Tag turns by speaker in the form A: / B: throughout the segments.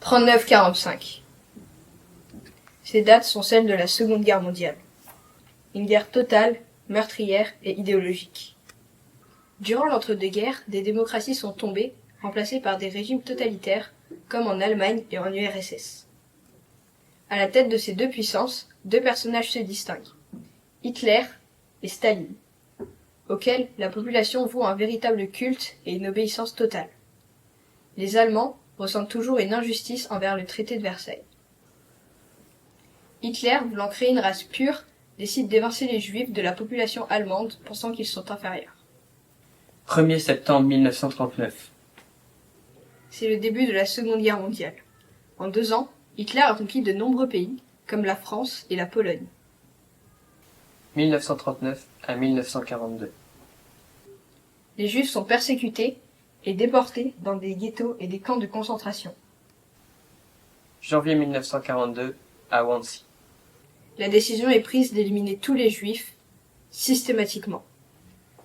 A: 39-45. Ces dates sont celles de la Seconde Guerre mondiale. Une guerre totale, meurtrière et idéologique. Durant l'entre-deux-guerres, des démocraties sont tombées, remplacées par des régimes totalitaires, comme en Allemagne et en URSS. À la tête de ces deux puissances, deux personnages se distinguent, Hitler et Staline, auxquels la population voue un véritable culte et une obéissance totale. Les Allemands ressentent toujours une injustice envers le traité de Versailles. Hitler, voulant créer une race pure, décide d'évincer les Juifs de la population allemande, pensant qu'ils sont inférieurs.
B: 1er septembre 1939.
A: C'est le début de la Seconde Guerre mondiale. En 2 ans, Hitler a conquis de nombreux pays, comme la France et la Pologne.
B: 1939 à 1942.
A: Les Juifs sont persécutés et déportés dans des ghettos et des camps de concentration.
B: Janvier 1942 à Wannsee.
A: La décision est prise d'éliminer tous les Juifs, systématiquement.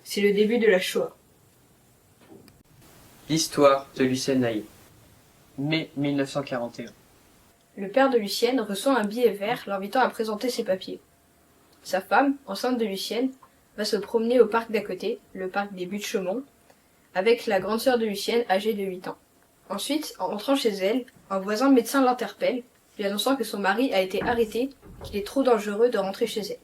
A: C'est le début de la Shoah.
B: L'histoire de Lucienne Naï. Mai 1941.
A: Le père de Lucienne reçoit un billet vert l'invitant à présenter ses papiers. Sa femme, enceinte de Lucienne, va se promener au parc d'à côté, le parc des Buttes-Chaumont, avec la grande sœur de Lucienne âgée de 8 ans. Ensuite, en rentrant chez elle, un voisin médecin l'interpelle, lui annonçant que son mari a été arrêté, qu'il est trop dangereux de rentrer chez elle.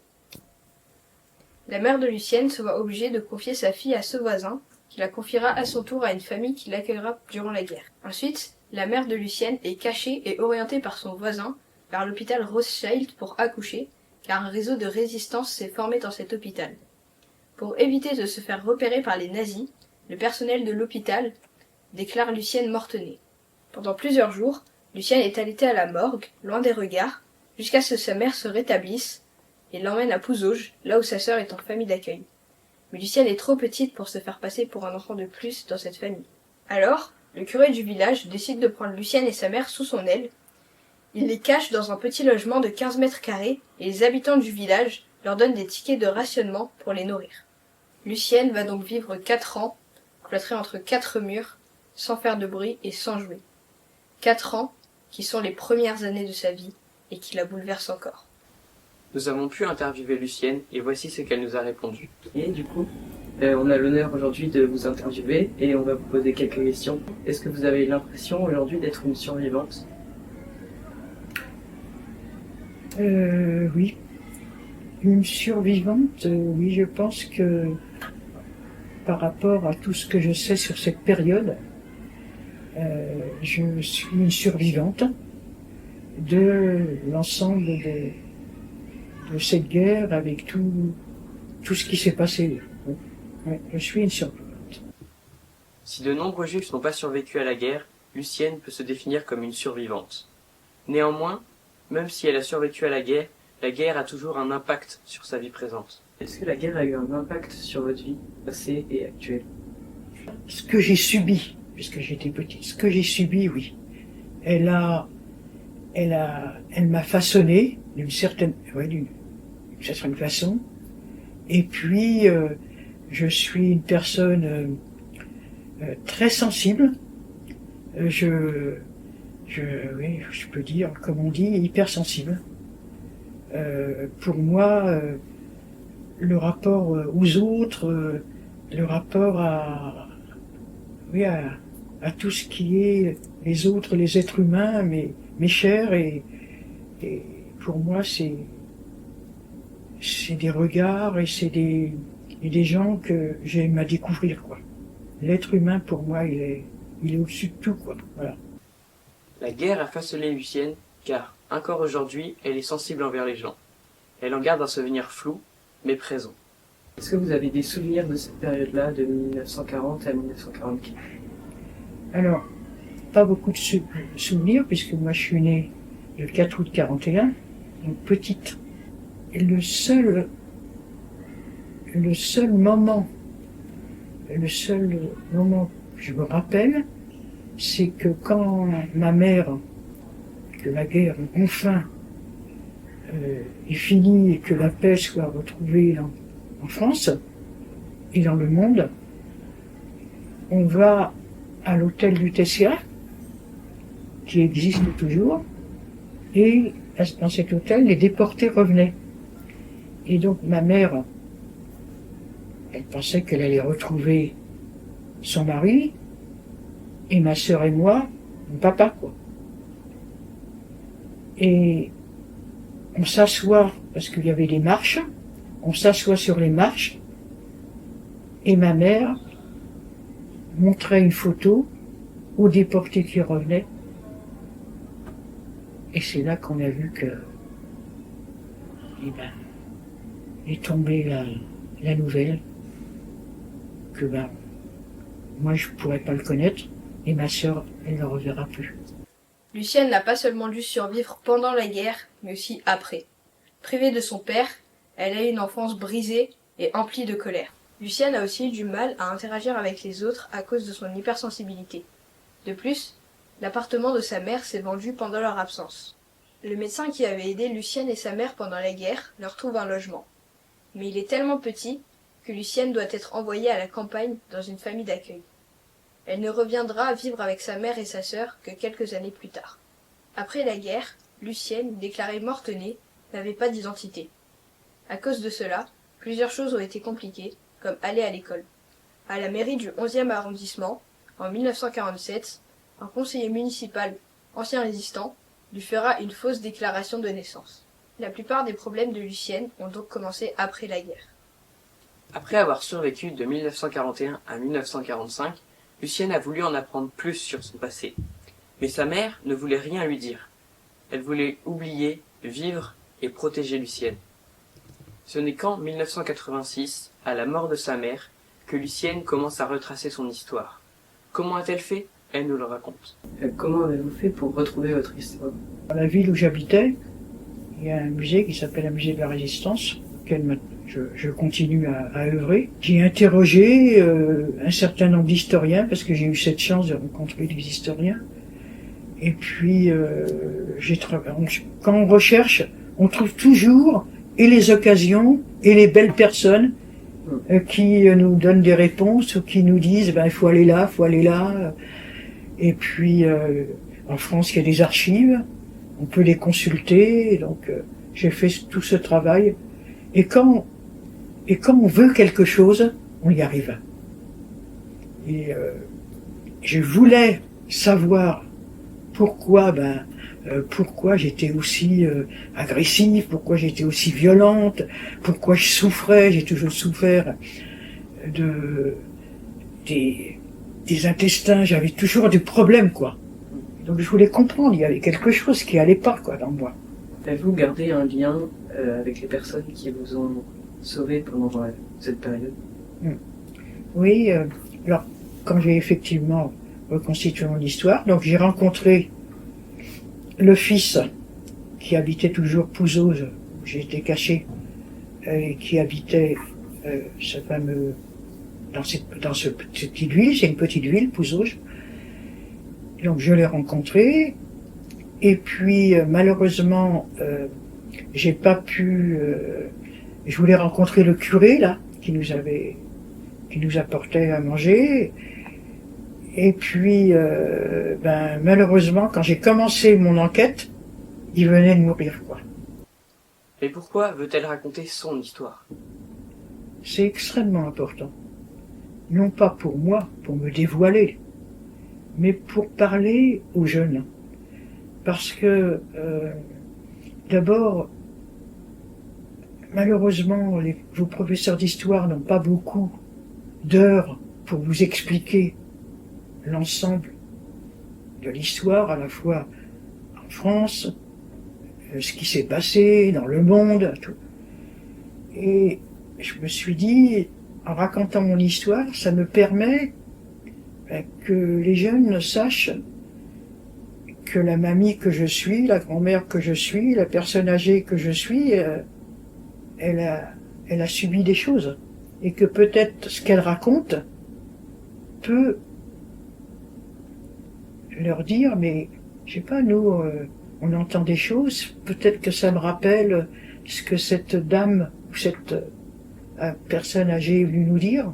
A: La mère de Lucienne se voit obligée de confier sa fille à ce voisin, qui la confiera à son tour à une famille qui l'accueillera durant la guerre. Ensuite, la mère de Lucienne est cachée et orientée par son voisin vers l'hôpital Rothschild pour accoucher, car un réseau de résistance s'est formé dans cet hôpital. Pour éviter de se faire repérer par les nazis, le personnel de l'hôpital déclare Lucienne morte-née. Pendant plusieurs jours, Lucienne est allaitée à la morgue, loin des regards, jusqu'à ce que sa mère se rétablisse et l'emmène à Pouzauges, là où sa sœur est en famille d'accueil. Mais Lucienne est trop petite pour se faire passer pour un enfant de plus dans cette famille. Alors, le curé du village décide de prendre Lucienne et sa mère sous son aile. Il les cache dans un petit logement de 15 mètres carrés et les habitants du village leur donnent des tickets de rationnement pour les nourrir. Lucienne va donc vivre 4 ans, cloîtrée entre 4 murs, sans faire de bruit et sans jouer. 4 ans qui sont les premières années de sa vie et qui la bouleversent encore.
B: Nous avons pu interviewer Lucienne et voici ce qu'elle nous a répondu. Et du coup, on a l'honneur aujourd'hui de vous interviewer et on va vous poser quelques questions. Est-ce que vous avez l'impression aujourd'hui d'être une survivante ?
C: Oui. Une survivante, oui, je pense que par rapport à tout ce que je sais sur cette période, je suis une survivante de l'ensemble de cette guerre avec tout ce qui s'est passé. Ouais, je suis une survivante.
B: Si de nombreux juifs n'ont pas survécu à la guerre, Lucienne peut se définir comme une survivante. Néanmoins, même si elle a survécu à la guerre a toujours un impact sur sa vie présente. Est-ce que la guerre a eu un impact sur votre vie passée et actuelle ?
C: Ce que j'ai subi, puisque j'étais petite, ce que j'ai subi, oui. Elle m'a façonné d'une certaine façon. Et puis, je suis une personne très sensible. Je peux dire, comme on dit, hypersensible. Pour moi, le rapport aux autres, le rapport à tout ce qui est les autres, les êtres humains, mes chers, et pour moi, c'est des regards et c'est des gens que j'aime à découvrir, quoi. L'être humain, pour moi, il est au-dessus de tout, quoi. Voilà.
B: La guerre a façonné Lucienne, car, encore aujourd'hui, elle est sensible envers les gens. Elle en garde un souvenir flou, mais présent. Est-ce que vous avez des souvenirs de cette période-là, de 1940 à 1944 ?
C: Alors, pas beaucoup de souvenirs, puisque moi je suis née le 4 août 41, donc petite. Et le seul moment que je me rappelle, c'est que quand ma mère, que la guerre enfin est finie et que la paix soit retrouvée en France et dans le monde, on va à l'hôtel du Tessia, qui existe toujours. Et dans cet hôtel, les déportés revenaient. Et donc ma mère, elle pensait qu'elle allait retrouver son mari, et ma sœur et moi, mon papa, quoi. Et on s'assoit, parce qu'il y avait des marches, on s'assoit sur les marches, et ma mère montrait une photo aux déportés qui revenaient. Et c'est là qu'on a vu que, est tombée la nouvelle que moi je pourrais pas le connaître et ma sœur elle ne le reverra plus.
A: Lucienne n'a pas seulement dû survivre pendant la guerre, mais aussi après. Privée de son père, elle a eu une enfance brisée et emplie de colère. Lucienne a aussi eu du mal à interagir avec les autres à cause de son hypersensibilité. De plus, l'appartement de sa mère s'est vendu pendant leur absence. Le médecin qui avait aidé Lucienne et sa mère pendant la guerre leur trouve un logement. Mais il est tellement petit que Lucienne doit être envoyée à la campagne dans une famille d'accueil. Elle ne reviendra vivre avec sa mère et sa sœur que quelques années plus tard. Après la guerre, Lucienne, déclarée morte-née, n'avait pas d'identité. À cause de cela, plusieurs choses ont été compliquées, comme aller à l'école. À la mairie du 11e arrondissement, en 1947, un conseiller municipal, ancien résistant, lui fera une fausse déclaration de naissance. La plupart des problèmes de Lucienne ont donc commencé après la guerre.
B: Après avoir survécu de 1941 à 1945, Lucienne a voulu en apprendre plus sur son passé. Mais sa mère ne voulait rien lui dire. Elle voulait oublier, vivre et protéger Lucienne. Ce n'est qu'en 1986, à la mort de sa mère, que Lucienne commence à retracer son histoire. Comment a-t-elle fait? Elle nous le raconte.
D: Comment avez-vous fait pour retrouver votre histoire?
C: Dans la ville où j'habitais, il y a un musée qui s'appelle le musée de la Résistance, auquel je continue à œuvrer. J'ai interrogé un certain nombre d'historiens, parce que j'ai eu cette chance de rencontrer des historiens. Et puis, quand on recherche, on trouve toujours et les occasions et les belles personnes qui nous donnent des réponses ou qui nous disent il faut aller là, il faut aller là. Et puis, en France, il y a des archives, on peut les consulter. Donc, j'ai fait tout ce travail. Et quand on veut quelque chose, on y arrive. Et je voulais savoir pourquoi j'étais aussi agressive, pourquoi j'étais aussi violente, pourquoi je souffrais. J'ai toujours souffert des intestins, j'avais toujours des problèmes, quoi. Donc je voulais comprendre, il y avait quelque chose qui allait pas, quoi, dans moi.
D: Avez-vous gardé un lien avec les personnes qui vous ont sauvé pendant cette période?
C: Oui, alors quand j'ai effectivement reconstitué mon histoire, donc j'ai rencontré le fils qui habitait toujours Pouzauges, où j'étais caché, et qui habitait ce fameux dans cette petite ville, c'est une petite ville, Pouzauges. Donc je l'ai rencontré, et puis malheureusement j'ai pas pu. Je voulais rencontrer le curé là, qui nous apportait à manger. Et puis malheureusement, quand j'ai commencé mon enquête, il venait de mourir, quoi.
B: Et pourquoi veut-elle raconter son histoire?
C: C'est extrêmement important. Non pas pour moi, pour me dévoiler, mais pour parler aux jeunes. Parce que, d'abord, malheureusement, vos professeurs d'histoire n'ont pas beaucoup d'heures pour vous expliquer l'ensemble de l'histoire, à la fois en France, ce qui s'est passé dans le monde, tout. Et je me suis dit, en racontant mon histoire, ça me permet que les jeunes sachent que la mamie que je suis, la grand-mère que je suis, la personne âgée que je suis, elle a subi des choses. Et que peut-être ce qu'elle raconte peut leur dire, mais je sais pas, nous, on entend des choses, peut-être que ça me rappelle ce que cette dame ou cette personne âgée est venue nous dire,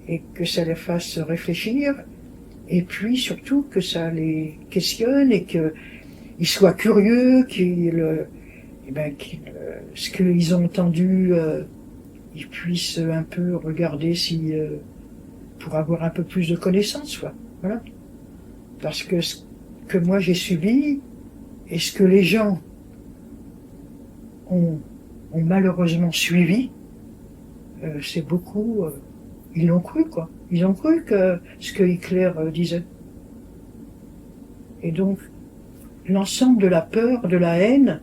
C: et que ça les fasse réfléchir, et puis surtout que ça les questionne et qu'ils soient curieux, ce qu'ils ont entendu, ils puissent un peu regarder si pour avoir un peu plus de connaissances, quoi. Voilà. Parce que ce que moi j'ai subi et ce que les gens ont malheureusement suivi, c'est beaucoup. Ils l'ont cru, quoi. Ils ont cru que ce que Hitler disait. Et donc, l'ensemble de la peur, de la haine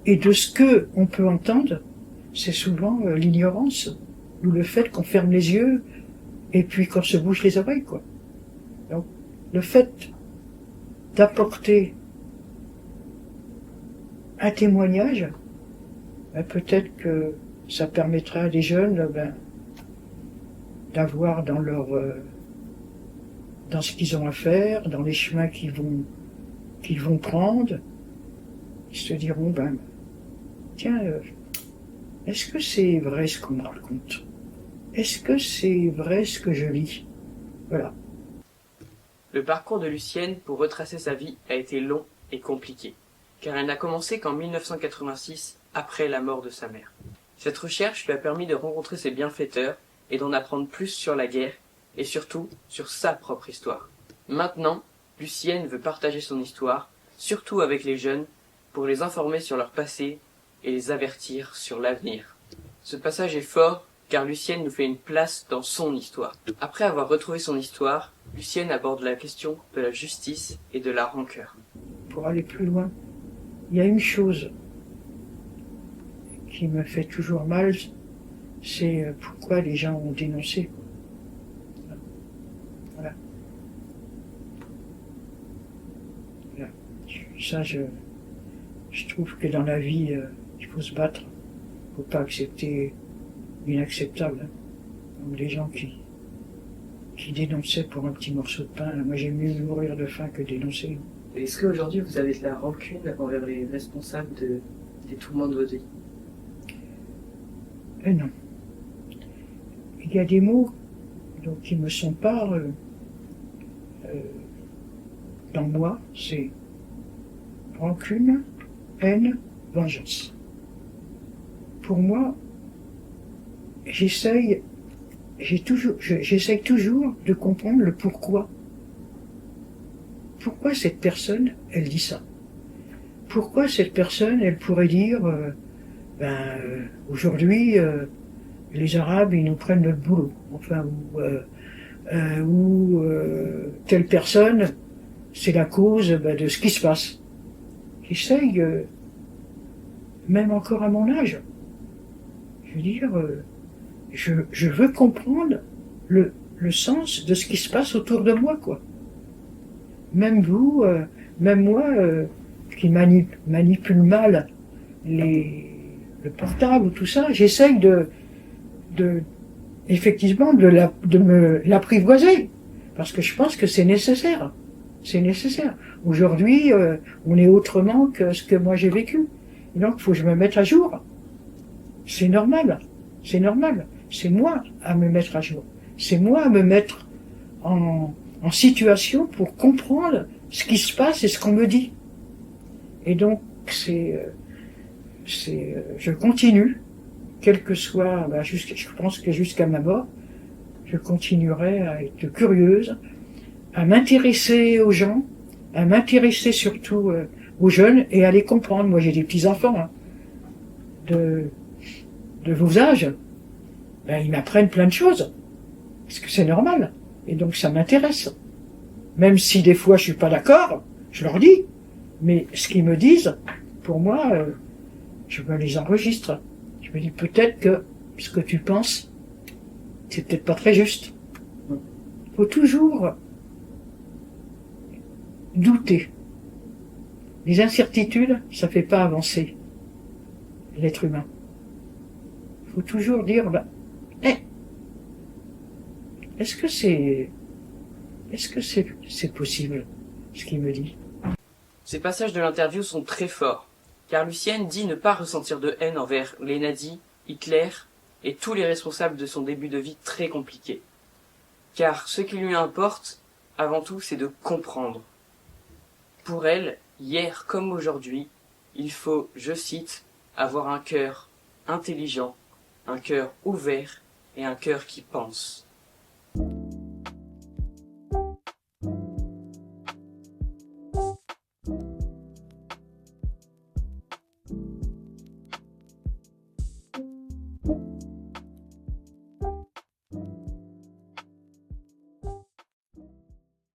C: et de ce que on peut entendre, c'est souvent l'ignorance ou le fait qu'on ferme les yeux et puis qu'on se bouche les oreilles, quoi. Donc, le fait d'apporter un témoignage, peut-être que ça permettra à des jeunes d'avoir dans dans ce qu'ils ont à faire, dans les chemins qu'ils vont prendre, ils se diront tiens, est-ce que c'est vrai ce qu'on me raconte? Est-ce que c'est vrai ce que je lis? Voilà.
B: Le parcours de Lucienne pour retracer sa vie a été long et compliqué, car elle n'a commencé qu'en 1986, après la mort de sa mère. Cette recherche lui a permis de rencontrer ses bienfaiteurs et d'en apprendre plus sur la guerre, et surtout sur sa propre histoire. Maintenant, Lucienne veut partager son histoire, surtout avec les jeunes, pour les informer sur leur passé et les avertir sur l'avenir. Ce passage est fort, car Lucienne nous fait une place dans son histoire. Après avoir retrouvé son histoire, Lucienne aborde la question de la justice et de la rancœur.
C: Pour aller plus loin, il y a une chose qui me fait toujours mal, c'est pourquoi les gens ont dénoncé. Voilà. Voilà. Ça, je trouve que dans la vie, il faut se battre. Il ne faut pas accepter l'inacceptable. Hein. Donc les gens qui dénonçaient pour un petit morceau de pain, moi j'aime mieux mourir de faim que dénoncer.
D: Est-ce qu'aujourd'hui vous avez de la rancune envers les responsables des tourments de votre vie?
C: Non. Il y a des mots donc, qui me sont pas dans moi, c'est rancune, haine, vengeance. Pour moi, j'essaye toujours de comprendre le pourquoi. Pourquoi cette personne, elle dit ça? Pourquoi cette personne, elle pourrait dire aujourd'hui, les Arabes, ils nous prennent notre boulot. Enfin, ou telle personne, c'est la cause de ce qui se passe. J'essaye, même encore à mon âge, je veux dire, je veux comprendre le sens de ce qui se passe autour de moi, quoi. Même vous, même moi, qui manipule mal le portable ou tout ça, j'essaye effectivement de me l'apprivoiser, parce que je pense que c'est nécessaire. C'est nécessaire. Aujourd'hui, on est autrement que ce que moi j'ai vécu. Et donc, il faut que je me mette à jour. C'est normal. C'est normal. C'est moi à me mettre à jour. C'est moi à me mettre en situation pour comprendre ce qui se passe et ce qu'on me dit. Et donc, je continue, quel que soit, je pense que jusqu'à ma mort, je continuerai à être curieuse, à m'intéresser aux gens, à m'intéresser surtout aux jeunes et à les comprendre. Moi, j'ai des petits-enfants de vos âges. Ils m'apprennent plein de choses, parce que c'est normal. Et donc, ça m'intéresse. Même si des fois, je suis pas d'accord, je leur dis. Mais ce qu'ils me disent, pour moi, je me les enregistre. Je me dis peut-être que ce que tu penses, c'est peut-être pas très juste. Il faut toujours douter. Les incertitudes, ça fait pas avancer l'être humain. Il faut toujours dire, est-ce que c'est possible, ce qu'il me dit?
B: Ces passages de l'interview sont très forts, car Lucienne dit ne pas ressentir de haine envers les nazis, Hitler et tous les responsables de son début de vie très compliqué. Car ce qui lui importe, avant tout, c'est de comprendre. Pour elle, hier comme aujourd'hui, il faut, je cite, avoir un cœur intelligent, un cœur ouvert et un cœur qui pense.